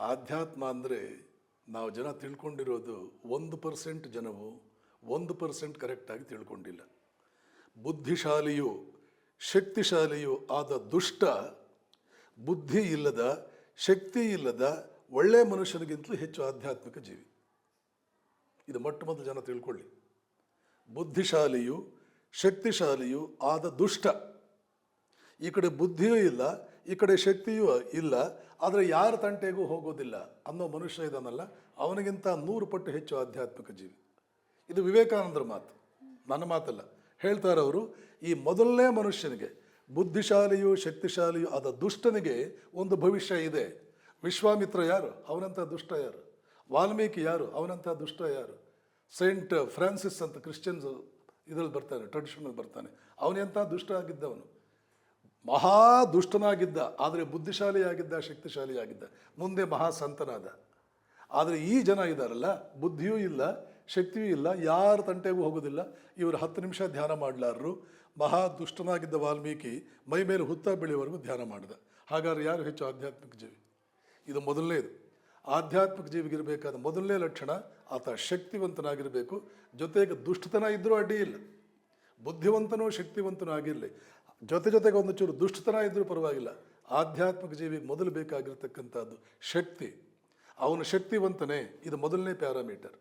ಆಧ್ಯಾತ್ಮ ಅಂದರೆ ನಾವು ಜನ ತಿಳ್ಕೊಂಡಿರೋದು 1% ಜನವು 1% ಕರೆಕ್ಟಾಗಿ ತಿಳ್ಕೊಂಡಿಲ್ಲ. ಬುದ್ಧಿಶಾಲಿಯು ಶಕ್ತಿಶಾಲಿಯು ಆದ ದುಷ್ಟ ಬುದ್ಧಿ ಇಲ್ಲದ ಶಕ್ತಿ ಇಲ್ಲದ ಒಳ್ಳೆಯ ಮನುಷ್ಯನಿಗಿಂತಲೂ ಹೆಚ್ಚು ಆಧ್ಯಾತ್ಮಿಕ ಜೀವಿ. ಇದು ಮೊಟ್ಟ ಮೊದಲು ಜನ ತಿಳ್ಕೊಳ್ಳಿ. ಬುದ್ಧಿಶಾಲಿಯು ಶಕ್ತಿಶಾಲಿಯು ಆದ ದುಷ್ಟ. ಈ ಕಡೆ ಬುದ್ಧಿಯೂ ಇಲ್ಲ, ಈ ಕಡೆ ಶಕ್ತಿಯೂ ಇಲ್ಲ, ಆದರೆ ಯಾರ ತಂಟೆಗೂ ಹೋಗೋದಿಲ್ಲ ಅನ್ನೋ ಮನುಷ್ಯ ಇದಾನಲ್ಲ, ಅವನಿಗಿಂತ 100 ಪಟ್ಟು ಹೆಚ್ಚು ಆಧ್ಯಾತ್ಮಿಕ ಜೀವಿ. ಇದು ವಿವೇಕಾನಂದರ ಮಾತು, ನನ್ನ ಮಾತಲ್ಲ. ಹೇಳ್ತಾರವರು, ಈ ಮೊದಲನೇ ಮನುಷ್ಯನಿಗೆ, ಬುದ್ಧಿಶಾಲಿಯು ಶಕ್ತಿಶಾಲಿಯು ಆದ ದುಷ್ಟನಿಗೆ ಒಂದು ಭವಿಷ್ಯ ಇದೆ. ವಿಶ್ವಾಮಿತ್ರ ಯಾರು? ಅವನಂಥ ದುಷ್ಟ ಯಾರು? ವಾಲ್ಮೀಕಿ ಯಾರು? ಅವನಂಥ ದುಷ್ಟ ಯಾರು? ಸೈಂಟ್ ಫ್ರಾನ್ಸಿಸ್ ಅಂತ ಕ್ರಿಶ್ಚಿಯನ್ಸ್ ಇದರಲ್ಲಿ ಬರ್ತಾನೆ, ಟ್ರೆಡಿಷನಲ್ಲಿ ಬರ್ತಾನೆ, ಅವನೆಂಥ ದುಷ್ಟ ಆಗಿದ್ದವನು, ಮಹಾ ದುಷ್ಟನಾಗಿದ್ದ, ಆದರೆ ಬುದ್ಧಿಶಾಲಿಯಾಗಿದ್ದ, ಶಕ್ತಿಶಾಲಿಯಾಗಿದ್ದ, ಮುಂದೆ ಮಹಾ ಸಂತನಾದ. ಆದರೆ ಈ ಜನ ಇದ್ದಾರಲ್ಲ, ಬುದ್ಧಿಯೂ ಇಲ್ಲ ಶಕ್ತಿಯೂ ಇಲ್ಲ, ಯಾರ ತಂಟೆಗೂ ಹೋಗೋದಿಲ್ಲ, ಇವರು 10 ನಿಮಿಷ ಧ್ಯಾನ ಮಾಡಲಾರರು. ಮಹಾ ದುಷ್ಟನಾಗಿದ್ದ ವಾಲ್ಮೀಕಿ ಮೈ ಮೇಲೆ ಹುತ್ತ ಬೆಳೆಯುವವರೆಗೂ ಧ್ಯಾನ ಮಾಡಿದ. ಹಾಗಾದ್ರೆ ಯಾರು ಹೆಚ್ಚು ಆಧ್ಯಾತ್ಮಿಕ ಜೀವಿ? ಇದು ಮೊದಲನೇದು. ಆಧ್ಯಾತ್ಮಿಕ ಜೀವಿಗಿರಬೇಕಾದ ಮೊದಲನೇ ಲಕ್ಷಣ, ಆತ ಶಕ್ತಿವಂತನಾಗಿರಬೇಕು. ಜೊತೆಗೆ ದುಷ್ಟತನ ಇದ್ದರೂ ಅಡ್ಡಿ ಇಲ್ಲ, ಬುದ್ಧಿವಂತನೂ ಶಕ್ತಿವಂತನೂ ಆಗಿರಲಿ, ಜೊತೆಗೆ ಒಂದು ಚೂರು ದುಷ್ಟತನ ಇದ್ದರೂ ಪರವಾಗಿಲ್ಲ. ಆಧ್ಯಾತ್ಮಿಕ ಜೀವಿಗೆ ಮೊದಲು ಬೇಕಾಗಿರ್ತಕ್ಕಂಥದ್ದು ಶಕ್ತಿ. ಅವನು ಶಕ್ತಿವಂತನೇ, ಇದು ಮೊದಲನೇ ಪ್ಯಾರಾಮೀಟರ್.